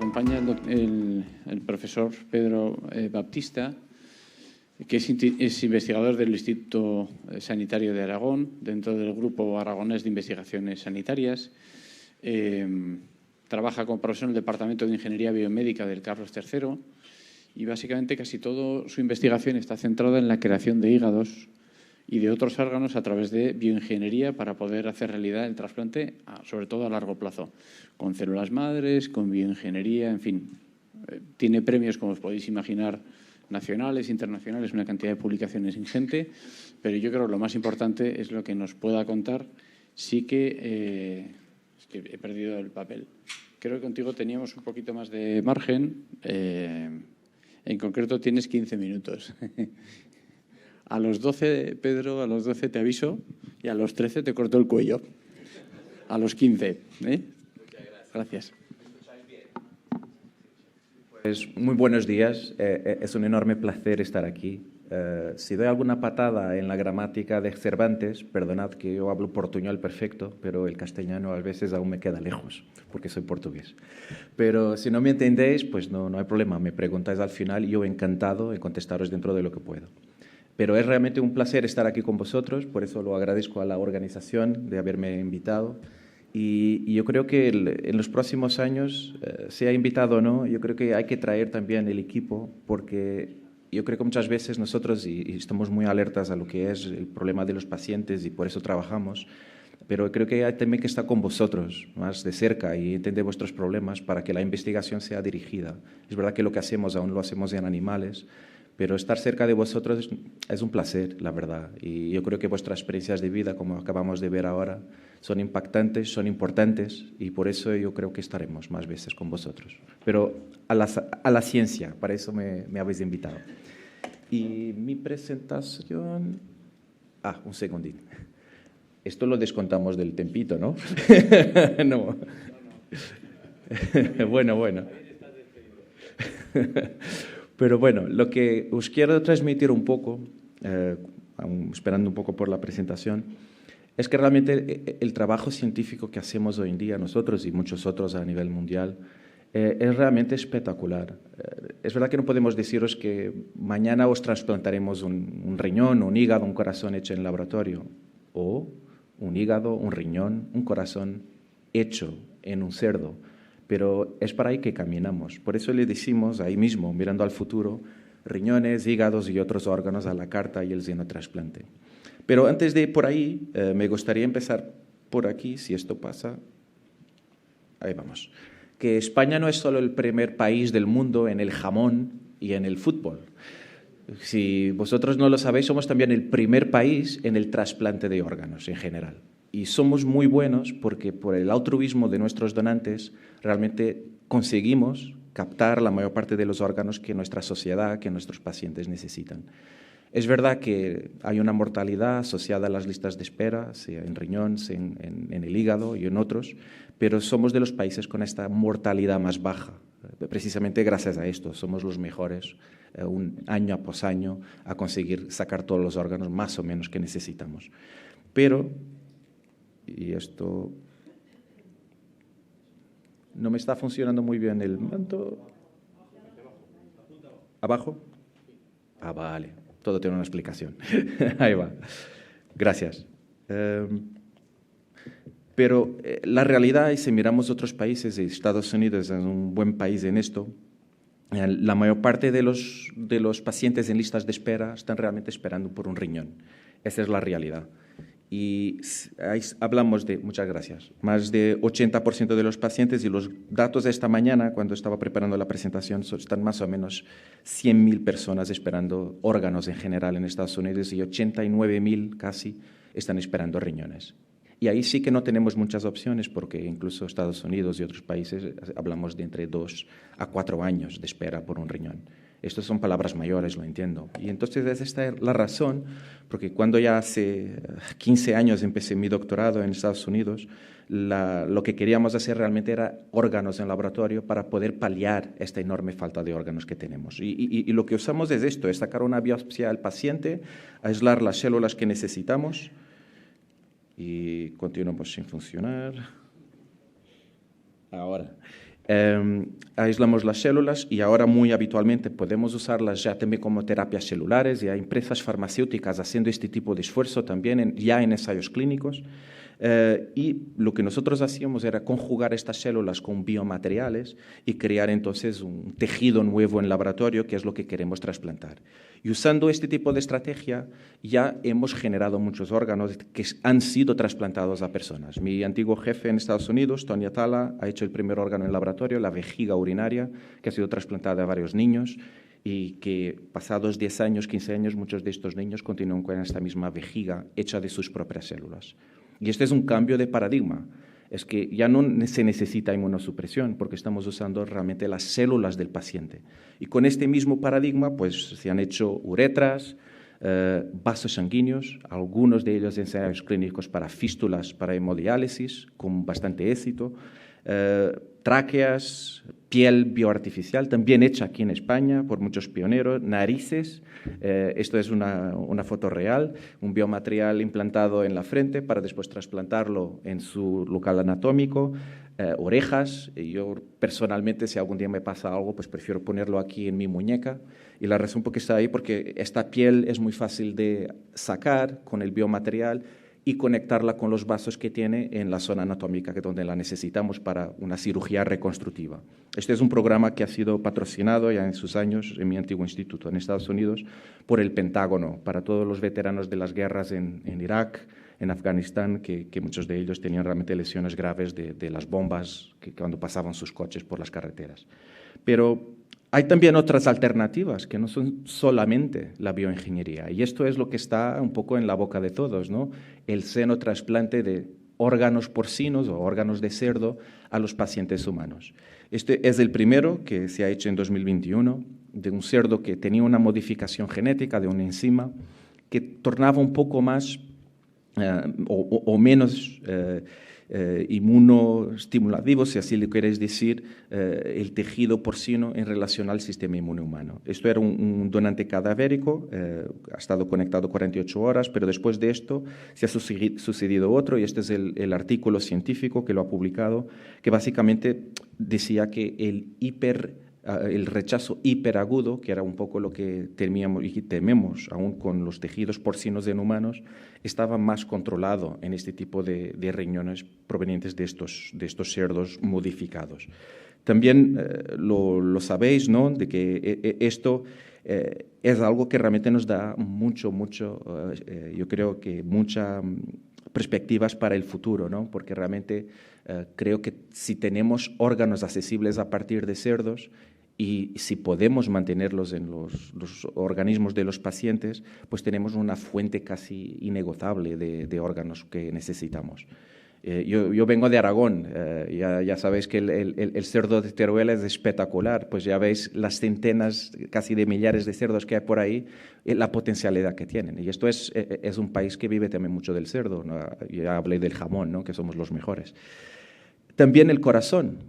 acompaña el profesor Pedro Baptista, que es investigador del Instituto Sanitario de Aragón, dentro del Grupo Aragonés de Investigaciones Sanitarias. Trabaja como profesor en el Departamento de Ingeniería Biomédica del Carlos III y básicamente casi toda su investigación está centrada en la creación de hígados y de otros órganos a través de bioingeniería para poder hacer realidad el trasplante, sobre todo a largo plazo, con células madres, con bioingeniería, en fin. Tiene premios, como os podéis imaginar, nacionales, internacionales, una cantidad de publicaciones ingente, pero yo creo que lo más importante es lo que nos pueda contar. Sí que, es que he perdido el papel. Creo que contigo teníamos un poquito más de margen. En concreto tienes 15 minutos. A los 12, Pedro, a los 12 te aviso y a los 13 te corto el cuello. A los 15. Gracias. Pues muy buenos días. Es un enorme placer estar aquí. Si doy alguna patada en la gramática de Cervantes, perdonad que yo hablo portuñol perfecto, pero el castellano a veces aún me queda lejos, porque soy portugués. Pero si no me entendéis, pues no hay problema. Me preguntáis al final y yo encantado de contestaros dentro de lo que puedo. Pero es realmente un placer estar aquí con vosotros, por eso lo agradezco a la organización de haberme invitado. Y yo creo que en los próximos años, sea invitado o no, yo creo que hay que traer también el equipo, porque yo creo que muchas veces nosotros, y estamos muy alertas a lo que es el problema de los pacientes y por eso trabajamos, pero creo que hay también que estar con vosotros más de cerca y entender vuestros problemas para que la investigación sea dirigida. Es verdad que lo que hacemos aún lo hacemos en animales, pero estar cerca de vosotros es un placer, la verdad. Y yo creo que vuestras experiencias de vida, como acabamos de ver ahora, son impactantes, son importantes y por eso yo creo que estaremos más veces con vosotros. Pero a la ciencia, para eso me habéis invitado. Y mi presentación... un segundito. Esto lo descontamos del tempito, ¿no? No. Bueno. Pero bueno, lo que os quiero transmitir un poco, esperando un poco por la presentación, es que realmente el trabajo científico que hacemos hoy en día nosotros y muchos otros a nivel mundial es realmente espectacular. Es verdad que no podemos deciros que mañana os trasplantaremos un riñón, un hígado, un corazón hecho en laboratorio, o un hígado, un riñón, un corazón hecho en un cerdo. Pero es para ahí que caminamos. Por eso le decimos ahí mismo, mirando al futuro, riñones, hígados y otros órganos a la carta y el xenotrasplante. Pero antes de ir por ahí, me gustaría empezar por aquí, si esto pasa. Ahí vamos. Que España no es solo el primer país del mundo en el jamón y en el fútbol. Si vosotros no lo sabéis, somos también el primer país en el trasplante de órganos en general. Y somos muy buenos porque por el altruismo de nuestros donantes realmente conseguimos captar la mayor parte de los órganos que nuestra sociedad, que nuestros pacientes necesitan. Es verdad que hay una mortalidad asociada a las listas de espera, sea en riñón, sea en el hígado y en otros, pero somos de los países con esta mortalidad más baja. Precisamente gracias a esto somos los mejores, año após año, a conseguir sacar todos los órganos más o menos que necesitamos. Pero... y esto no me está funcionando muy bien el manto. ¿Abajo? Vale. Todo tiene una explicación. Ahí va. Gracias. Pero la realidad, y si miramos otros países, y Estados Unidos es un buen país en esto, la mayor parte de los pacientes en listas de espera están realmente esperando por un riñón. Esa es la realidad. Y ahí hablamos de, muchas gracias, más de 80% de los pacientes, y los datos de esta mañana, cuando estaba preparando la presentación, están más o menos 100.000 personas esperando órganos en general en Estados Unidos y 89.000 casi están esperando riñones. Y ahí sí que no tenemos muchas opciones porque incluso Estados Unidos y otros países hablamos de entre 2 a 4 años de espera por un riñón. Estas son palabras mayores, lo entiendo. Y entonces es esta la razón, porque cuando ya hace 15 años empecé mi doctorado en Estados Unidos, lo que queríamos hacer realmente era órganos en laboratorio para poder paliar esta enorme falta de órganos que tenemos. Y lo que usamos es esto, es sacar una biopsia al paciente, aislar las células que necesitamos y continuamos sin funcionar. Ahora. Aislamos las células y ahora muy habitualmente podemos usarlas ya también como terapias celulares, y hay empresas farmacéuticas haciendo este tipo de esfuerzo también ya en ensayos clínicos. Y lo que nosotros hacíamos era conjugar estas células con biomateriales y crear entonces un tejido nuevo en laboratorio, que es lo que queremos trasplantar. Y usando este tipo de estrategia ya hemos generado muchos órganos que han sido trasplantados a personas. Mi antiguo jefe en Estados Unidos, Tony Atala, ha hecho el primer órgano en laboratorio, la vejiga urinaria, que ha sido trasplantada a varios niños, y que pasados 10 años, 15 años, muchos de estos niños continúan con esta misma vejiga hecha de sus propias células. Y este es un cambio de paradigma. Es que ya no se necesita inmunosupresión porque estamos usando realmente las células del paciente. Y con este mismo paradigma pues, se han hecho uretras, vasos sanguíneos, algunos de ellos ensayos clínicos para fístulas, para hemodiálisis, con bastante éxito, tráqueas, piel bioartificial, también hecha aquí en España por muchos pioneros, narices, esto es una foto real, un biomaterial implantado en la frente para después trasplantarlo en su local anatómico, orejas, y yo personalmente si algún día me pasa algo, pues prefiero ponerlo aquí en mi muñeca, y la razón por qué está ahí, porque esta piel es muy fácil de sacar con el biomaterial y conectarla con los vasos que tiene en la zona anatómica, que es donde la necesitamos para una cirugía reconstructiva. Este es un programa que ha sido patrocinado ya en sus años en mi antiguo instituto en Estados Unidos por el Pentágono, para todos los veteranos de las guerras en Irak, en Afganistán, que muchos de ellos tenían realmente lesiones graves de las bombas que cuando pasaban sus coches por las carreteras. Pero hay también otras alternativas que no son solamente la bioingeniería, y esto es lo que está un poco en la boca de todos, ¿no? El xenotrasplante de órganos porcinos o órganos de cerdo a los pacientes humanos. Este es el primero que se ha hecho en 2021, de un cerdo que tenía una modificación genética de una enzima que tornaba un poco más o menos inmunostimulativo, si así lo queréis decir, el tejido porcino en relación al sistema inmune humano. Esto era un donante cadavérico, ha estado conectado 48 horas, pero después de esto se ha sucedido otro, y este es el artículo científico que lo ha publicado, que básicamente decía que el rechazo hiperagudo, que era un poco lo que temíamos y tememos aún con los tejidos porcinos en humanos, estaba más controlado en este tipo de riñones provenientes de estos cerdos modificados. También lo sabéis, ¿no?, de que esto es algo que realmente nos da yo creo que muchas perspectivas para el futuro, ¿no?, porque realmente creo que si tenemos órganos accesibles a partir de cerdos y si podemos mantenerlos en los organismos de los pacientes, pues tenemos una fuente casi inagotable de órganos que necesitamos. Yo vengo de Aragón, ya sabéis que el cerdo de Teruel es espectacular, pues ya veis las centenas, casi de millares de cerdos que hay por ahí, la potencialidad que tienen. Y esto es un país que vive también mucho del cerdo, ¿no? Ya hablé del jamón, ¿no?, que somos los mejores. También el corazón,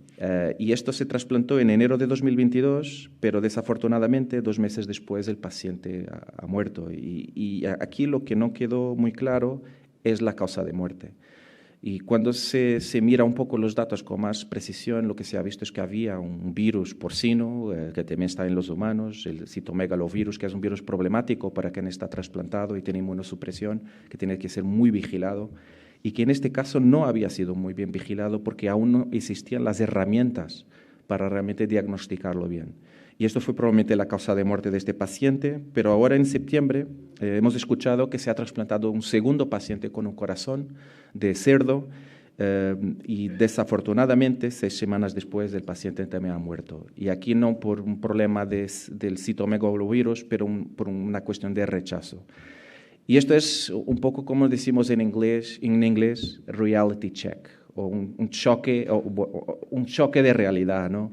y esto se trasplantó en enero de 2022, pero desafortunadamente 2 meses después el paciente ha muerto. Y aquí lo que no quedó muy claro es la causa de muerte. Y cuando se mira un poco los datos con más precisión, lo que se ha visto es que había un virus porcino que también está en los humanos, el citomegalovirus, que es un virus problemático para quien está trasplantado y tiene inmunosupresión, que tiene que ser muy vigilado, y que en este caso no había sido muy bien vigilado porque aún no existían las herramientas para realmente diagnosticarlo bien. Y esto fue probablemente la causa de muerte de este paciente, pero ahora en septiembre hemos escuchado que se ha trasplantado un segundo paciente con un corazón de cerdo y desafortunadamente 6 semanas después el paciente también ha muerto. Y aquí no por un problema del citomegalovirus, pero por una cuestión de rechazo. Y esto es un poco como decimos en inglés, reality check, o un choque de realidad, ¿no?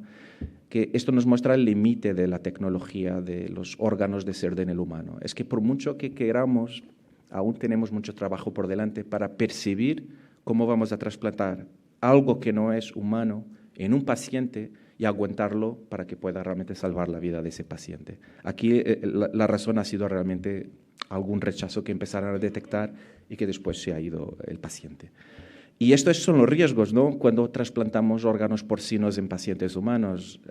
Que esto nos muestra el límite de la tecnología de los órganos de cerdo en el humano. Es que por mucho que queramos, aún tenemos mucho trabajo por delante para percibir cómo vamos a trasplantar algo que no es humano en un paciente y aguantarlo para que pueda realmente salvar la vida de ese paciente. Aquí la razón ha sido realmente algún rechazo que empezaron a detectar y que después se ha ido el paciente. Y estos son los riesgos, ¿no? Cuando trasplantamos órganos porcinos en pacientes humanos.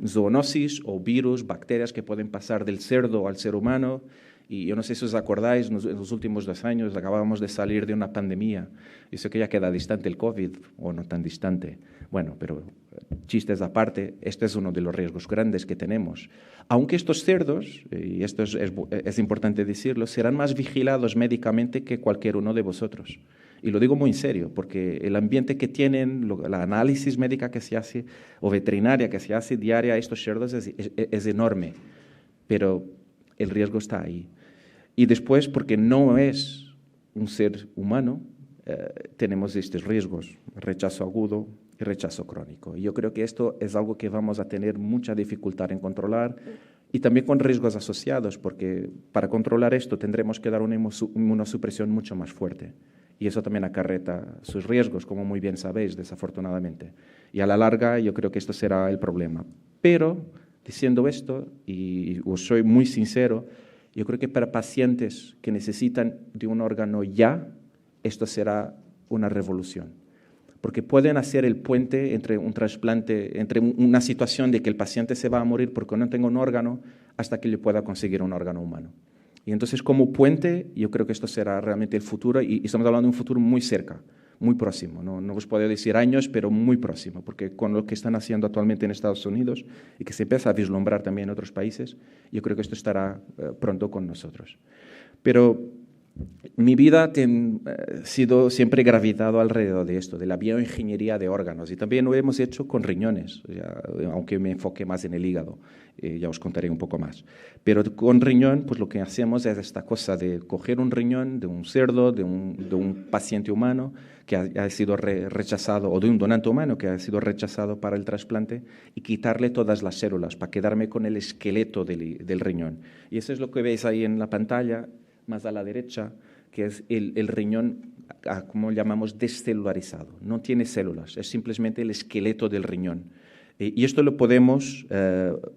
Zoonosis o virus, bacterias que pueden pasar del cerdo al ser humano. Y yo no sé si os acordáis, en los últimos 2 años acabábamos de salir de una pandemia. Y sé que ya queda distante el COVID, o no tan distante. Bueno, pero chistes aparte, este es uno de los riesgos grandes que tenemos. Aunque estos cerdos, y esto es importante decirlo, serán más vigilados médicamente que cualquier uno de vosotros. Y lo digo muy en serio, porque el ambiente que tienen, la análisis médica que se hace, o veterinaria que se hace diaria a estos cerdos es enorme. Pero el riesgo está ahí. Y después, porque no es un ser humano, tenemos estos riesgos, rechazo agudo y rechazo crónico. Y yo creo que esto es algo que vamos a tener mucha dificultad en controlar y también con riesgos asociados, porque para controlar esto tendremos que dar una inmunosupresión mucho más fuerte. Y eso también acarreta sus riesgos, como muy bien sabéis, desafortunadamente. Y a la larga yo creo que esto será el problema. Pero, diciendo esto, y os soy muy sincero, yo creo que para pacientes que necesitan de un órgano ya, esto será una revolución. Porque pueden hacer el puente entre un trasplante, entre una situación de que el paciente se va a morir porque no tenga un órgano, hasta que le pueda conseguir un órgano humano. Y entonces, como puente, yo creo que esto será realmente el futuro, y estamos hablando de un futuro muy cerca, muy próximo. No os puedo decir años, pero muy próximo, porque con lo que están haciendo actualmente en Estados Unidos y que se empieza a vislumbrar también en otros países, yo creo que esto estará pronto con nosotros. Pero mi vida ha sido siempre gravitado alrededor de esto, de la bioingeniería de órganos, y también lo hemos hecho con riñones, aunque me enfoque más en el hígado, ya os contaré un poco más. Pero con riñón, pues lo que hacemos es esta cosa de coger un riñón de un cerdo, de un paciente humano que ha sido rechazado, o de un donante humano que ha sido rechazado para el trasplante, y quitarle todas las células para quedarme con el esqueleto del riñón. Y eso es lo que veis ahí en la pantalla, más a la derecha, que es el riñón, como llamamos, descelularizado. No tiene células, es simplemente el esqueleto del riñón. Y esto lo podemos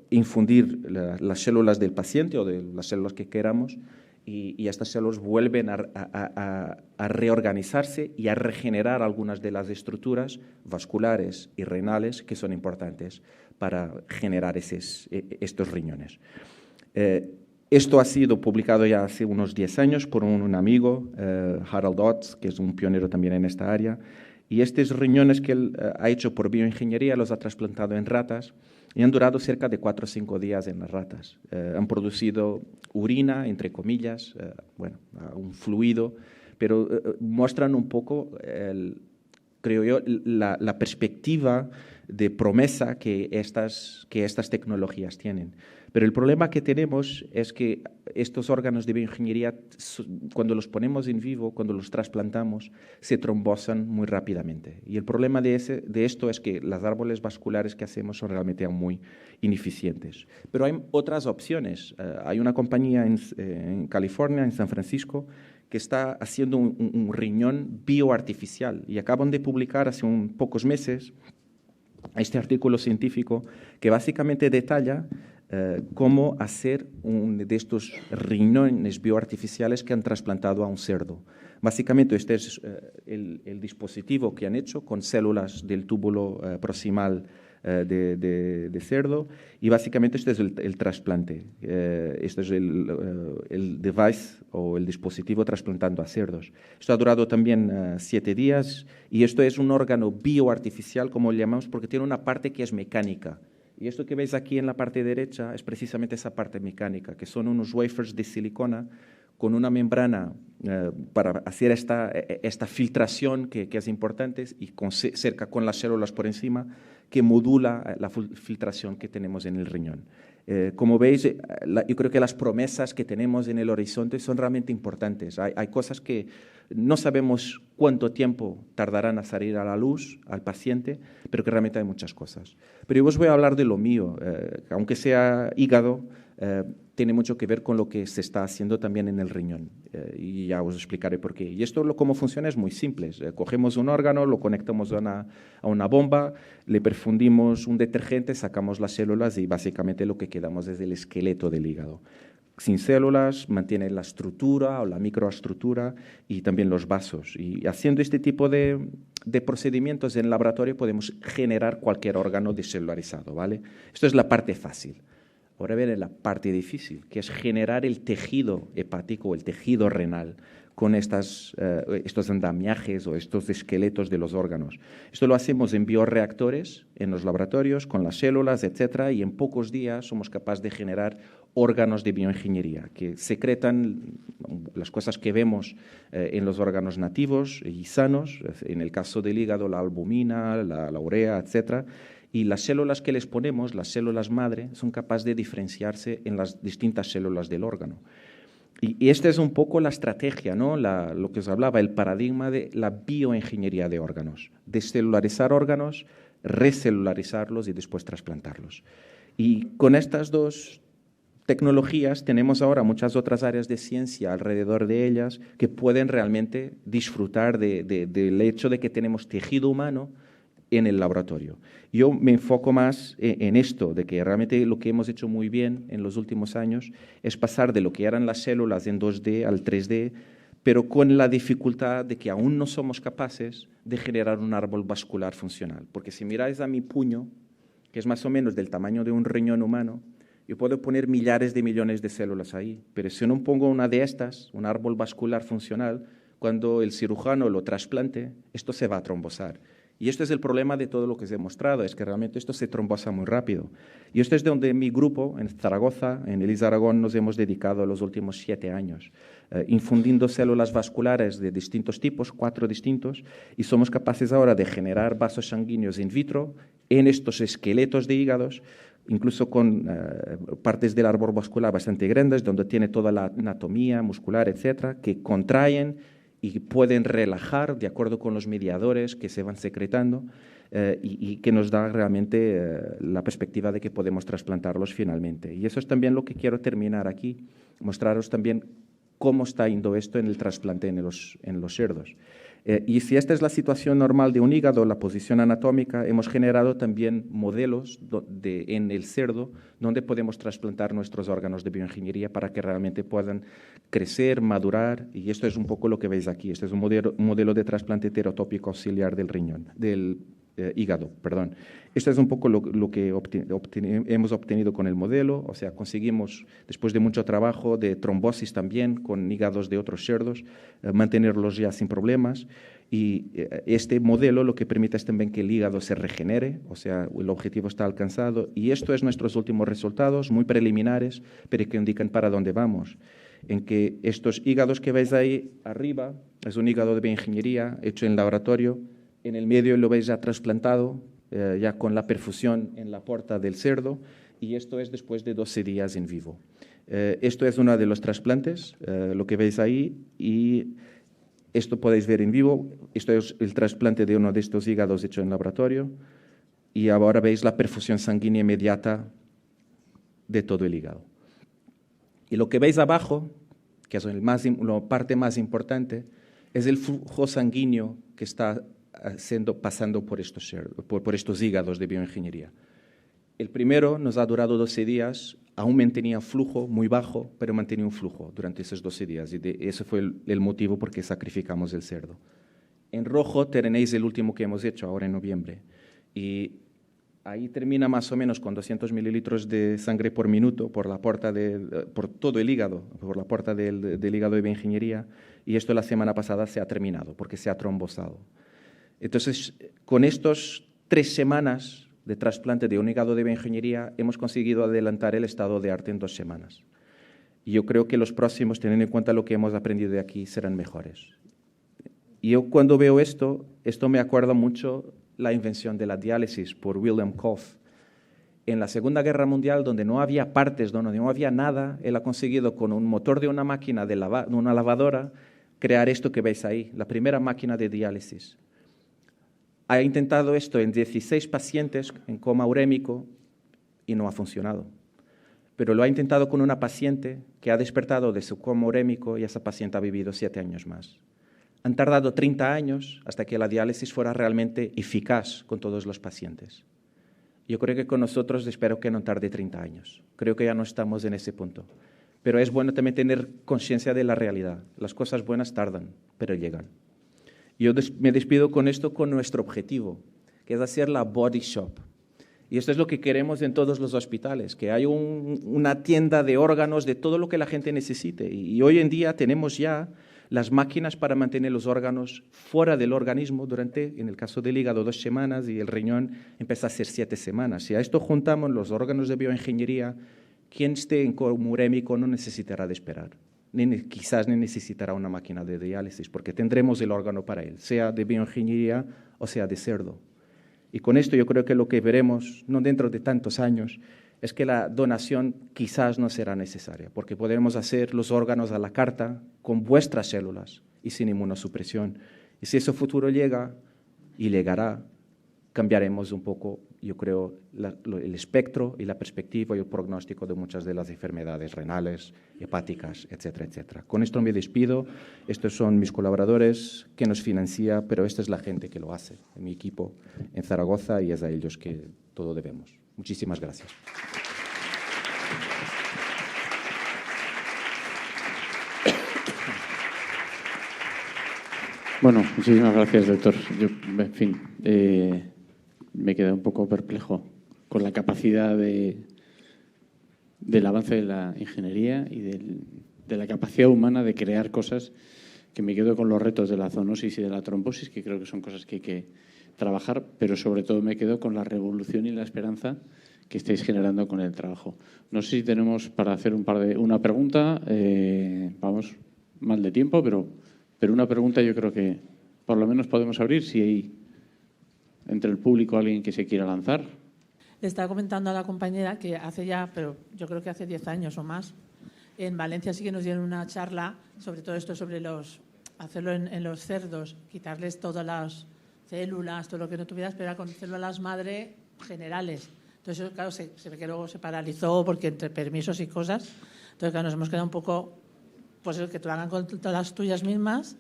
infundir las células del paciente o de las células que queramos, y estas células vuelven a reorganizarse y a regenerar algunas de las estructuras vasculares y renales que son importantes para generar estos riñones. Esto ha sido publicado ya hace unos 10 años por un amigo, Harald Ots, que es un pionero también en esta área. Y estos riñones que él ha hecho por bioingeniería los ha trasplantado en ratas y han durado cerca de 4 o 5 días en las ratas. Han producido urina, entre comillas, un fluido, pero muestran un poco, creo yo, la perspectiva de promesa que estas tecnologías tienen. Pero el problema que tenemos es que estos órganos de bioingeniería, cuando los ponemos en vivo, cuando los trasplantamos, se trombosan muy rápidamente. Y el problema de esto es que los árboles vasculares que hacemos son realmente muy ineficientes. Pero hay otras opciones. Hay una compañía en California, en San Francisco, que está haciendo un riñón bioartificial. Y acaban de publicar hace pocos meses este artículo científico que básicamente detalla cómo hacer de estos riñones bioartificiales que han trasplantado a un cerdo. Básicamente este es el dispositivo que han hecho con células del túbulo proximal de cerdo, y básicamente este es el trasplante. Este es el device o el dispositivo trasplantando a cerdos. Esto ha durado también 7 días, y esto es un órgano bioartificial, como le llamamos, porque tiene una parte que es mecánica. Y esto que veis aquí en la parte derecha es precisamente esa parte mecánica, que son unos wafers de silicona con una membrana para hacer esta filtración que es importante, y cerca con las células por encima, que modula la filtración que tenemos en el riñón. Como veis, yo creo que las promesas que tenemos en el horizonte son realmente importantes. Hay cosas que no sabemos cuánto tiempo tardarán a salir a la luz al paciente, pero que realmente hay muchas cosas. Pero yo os voy a hablar de lo mío, aunque sea hígado, tiene mucho que ver con lo que se está haciendo también en el riñón, y ya os explicaré por qué. Y esto, cómo funciona, es muy simple. Cogemos un órgano, lo conectamos a una bomba, le perfundimos un detergente, sacamos las células y básicamente lo que quedamos es el esqueleto del hígado. sin células, mantiene la estructura o la microestructura y también los vasos. Y haciendo este tipo de procedimientos en el laboratorio podemos generar cualquier órgano descelularizado, ¿vale? Esto es la parte fácil. Ahora viene la parte difícil, que es generar el tejido hepático o el tejido renal con estos andamiajes o estos esqueletos de los órganos. Esto lo hacemos en bioreactores, en los laboratorios, con las células, etcétera, y en pocos días somos capaces de generar órganos de bioingeniería que secretan las cosas que vemos en los órganos nativos y sanos, en el caso del hígado, la albumina, la urea, etcétera, y las células que les ponemos, las células madre, son capaces de diferenciarse en las distintas células del órgano. Y esta es un poco la estrategia, ¿no? Lo que os hablaba, el paradigma de la bioingeniería de órganos. Descelularizar órganos, recelularizarlos y después trasplantarlos. Y con estas dos tecnologías tenemos ahora muchas otras áreas de ciencia alrededor de ellas que pueden realmente disfrutar del hecho de que tenemos tejido humano en el laboratorio. Yo me enfoco más en esto, de que realmente lo que hemos hecho muy bien en los últimos años es pasar de lo que eran las células en 2D al 3D, pero con la dificultad de que aún no somos capaces de generar un árbol vascular funcional. Porque si miráis a mi puño, que es más o menos del tamaño de un riñón humano, yo puedo poner millares de millones de células ahí, pero si no pongo una de estas, un árbol vascular funcional, cuando el cirujano lo trasplante, esto se va a trombosar. Y esto es el problema de todo lo que os he mostrado, es que realmente esto se trombosa muy rápido. Y esto es de donde mi grupo, en Zaragoza, en Elisa Aragón, nos hemos dedicado los últimos 7 años, infundiendo células vasculares de distintos tipos, 4 distintos, y somos capaces ahora de generar vasos sanguíneos in vitro en estos esqueletos de hígados, incluso con partes del árbol vascular bastante grandes, donde tiene toda la anatomía muscular, etcétera, que contraen y pueden relajar de acuerdo con los mediadores que se van secretando y que nos da realmente la perspectiva de que podemos trasplantarlos finalmente. Y eso es también lo que quiero terminar aquí, mostraros también cómo está yendo esto en el trasplante en los cerdos. Y si esta es la situación normal de un hígado, la posición anatómica, hemos generado también modelos en el cerdo donde podemos trasplantar nuestros órganos de bioingeniería para que realmente puedan crecer, madurar, y esto es un poco lo que veis aquí. Este es un modelo de trasplante heterotópico auxiliar del riñón, del hígado, perdón. Esto es un poco lo que hemos obtenido con el modelo, o sea, conseguimos, después de mucho trabajo de trombosis también, con hígados de otros cerdos, mantenerlos ya sin problemas. Y este modelo lo que permite es también que el hígado se regenere, o sea, el objetivo está alcanzado. Y esto es nuestros últimos resultados, muy preliminares, pero que indican para dónde vamos. En que estos hígados que veis ahí arriba, es un hígado de bioingeniería hecho en laboratorio. En el medio lo veis ya trasplantado, ya con la perfusión en la puerta del cerdo, y esto es después de 12 días en vivo. Esto es uno de los trasplantes, lo que veis ahí, y esto podéis ver en vivo. Esto es el trasplante de uno de estos hígados hecho en laboratorio, y ahora veis la perfusión sanguínea inmediata de todo el hígado. Y lo que veis abajo, que es la parte más importante, es el flujo sanguíneo que está pasando por estos hígados de bioingeniería. El primero nos ha durado 12 días, aún mantenía flujo muy bajo, pero mantenía un flujo durante esos 12 días, y ese fue el motivo por qué sacrificamos el cerdo. En rojo tenéis el último que hemos hecho ahora en noviembre, y ahí termina más o menos con 200 mililitros de sangre por minuto por todo el hígado, por la puerta del hígado de bioingeniería, y esto la semana pasada se ha terminado porque se ha trombosado. Entonces, con estos 3 semanas de trasplante de un hígado de bioingeniería, hemos conseguido adelantar el estado de arte en 2 semanas. Y yo creo que los próximos, teniendo en cuenta lo que hemos aprendido de aquí, serán mejores. Y yo cuando veo esto me acuerda mucho la invención de la diálisis por Wilhelm Koch. En la Segunda Guerra Mundial, donde no había partes, donde no había nada, él ha conseguido con un motor de una máquina de una lavadora crear esto que veis ahí, la primera máquina de diálisis. Ha intentado esto en 16 pacientes en coma urémico y no ha funcionado. Pero lo ha intentado con una paciente que ha despertado de su coma urémico y esa paciente ha vivido 7 años más. Han tardado 30 años hasta que la diálisis fuera realmente eficaz con todos los pacientes. Yo creo que con nosotros espero que no tarde 30 años. Creo que ya no estamos en ese punto. Pero es bueno también tener conciencia de la realidad. Las cosas buenas tardan, pero llegan. Yo me despido con esto, con nuestro objetivo, que es hacer la body shop. Y esto es lo que queremos en todos los hospitales, que haya una tienda de órganos de todo lo que la gente necesite. Y hoy en día tenemos ya las máquinas para mantener los órganos fuera del organismo durante, en el caso del hígado, 2 semanas y el riñón empieza a ser 7 semanas. Si a esto juntamos los órganos de bioingeniería, quien esté en coma urémico no necesitará de esperar, quizás ni necesitará una máquina de diálisis, porque tendremos el órgano para él, sea de bioingeniería o sea de cerdo. Y con esto yo creo que lo que veremos, no dentro de tantos años, es que la donación quizás no será necesaria, porque podremos hacer los órganos a la carta con vuestras células y sin inmunosupresión. Y si ese futuro llega, y llegará, cambiaremos un poco, yo creo, el espectro y la perspectiva y el pronóstico de muchas de las enfermedades renales, hepáticas, etcétera, etcétera. Con esto me despido. Estos son mis colaboradores que nos financia, pero esta es la gente que lo hace, mi equipo en Zaragoza, y es a ellos que todo debemos. Muchísimas gracias. Bueno, muchísimas gracias, doctor. Yo, en fin, me quedé un poco perplejo con la capacidad del avance de la ingeniería y de la capacidad humana de crear cosas, que me quedo con los retos de la zoonosis y de la trombosis, que creo que son cosas que hay que trabajar, pero sobre todo me quedo con la revolución y la esperanza que estáis generando con el trabajo. No sé si tenemos para hacer una pregunta, vamos mal de tiempo, pero una pregunta yo creo que por lo menos podemos abrir si hay entre el público alguien que se quiera lanzar. Le estaba comentando a la compañera que hace ya, pero yo creo que hace 10 años o más, en Valencia sí que nos dieron una charla sobre todo esto, sobre hacerlo en los cerdos, quitarles todas las células, todo lo que no tuvieras, pero era con células madre generales. Entonces, claro, se ve que luego se paralizó porque entre permisos y cosas. Entonces, claro, nos hemos quedado un poco, pues que te lo hagan con todas las tuyas mismas,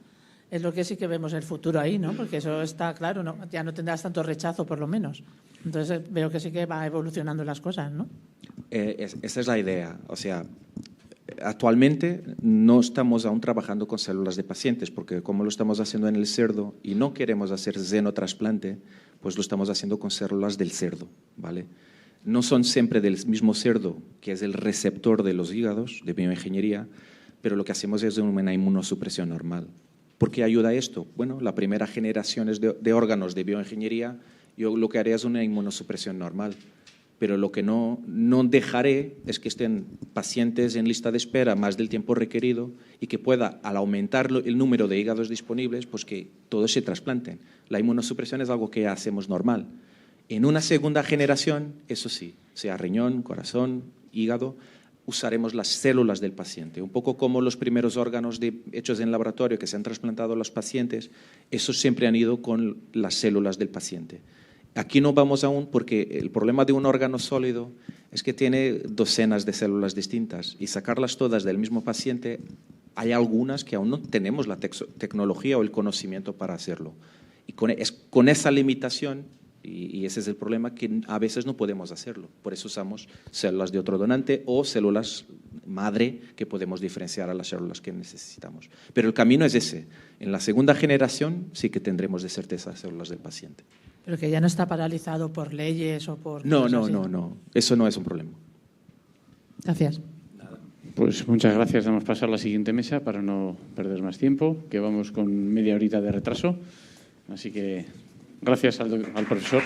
es lo que sí que vemos el futuro ahí, ¿no? Porque eso está claro, ¿no? Ya no tendrás tanto rechazo, por lo menos. Entonces, veo que sí que va evolucionando las cosas, ¿no? Esa es la idea. O sea, actualmente no estamos aún trabajando con células de pacientes, porque como lo estamos haciendo en el cerdo y no queremos hacer xenotrasplante, pues lo estamos haciendo con células del cerdo, ¿vale? No son siempre del mismo cerdo, que es el receptor de los hígados de bioingeniería, pero lo que hacemos es una inmunosupresión normal. ¿Por qué ayuda esto? Bueno, la primera generación de órganos de bioingeniería, yo lo que haré es una inmunosupresión normal, pero lo que no dejaré es que estén pacientes en lista de espera más del tiempo requerido y que pueda, al aumentar el número de hígados disponibles, pues que todos se trasplanten. La inmunosupresión es algo que hacemos normal. En una segunda generación, eso sí, sea riñón, corazón, hígado, usaremos las células del paciente. Un poco como los primeros órganos hechos en laboratorio que se han trasplantado a los pacientes, esos siempre han ido con las células del paciente. Aquí no vamos aún porque el problema de un órgano sólido es que tiene docenas de células distintas y sacarlas todas del mismo paciente, hay algunas que aún no tenemos la tecnología o el conocimiento para hacerlo. Y con esa limitación, y ese es el problema, que a veces no podemos hacerlo. Por eso usamos células de otro donante o células madre que podemos diferenciar a las células que necesitamos. Pero el camino es ese. En la segunda generación sí que tendremos de certeza células del paciente. Pero que ya no está paralizado por leyes o por... No. Eso no es un problema. Gracias. Pues muchas gracias. Vamos a pasar a la siguiente mesa para no perder más tiempo, que vamos con media horita de retraso. Así que gracias al profesor.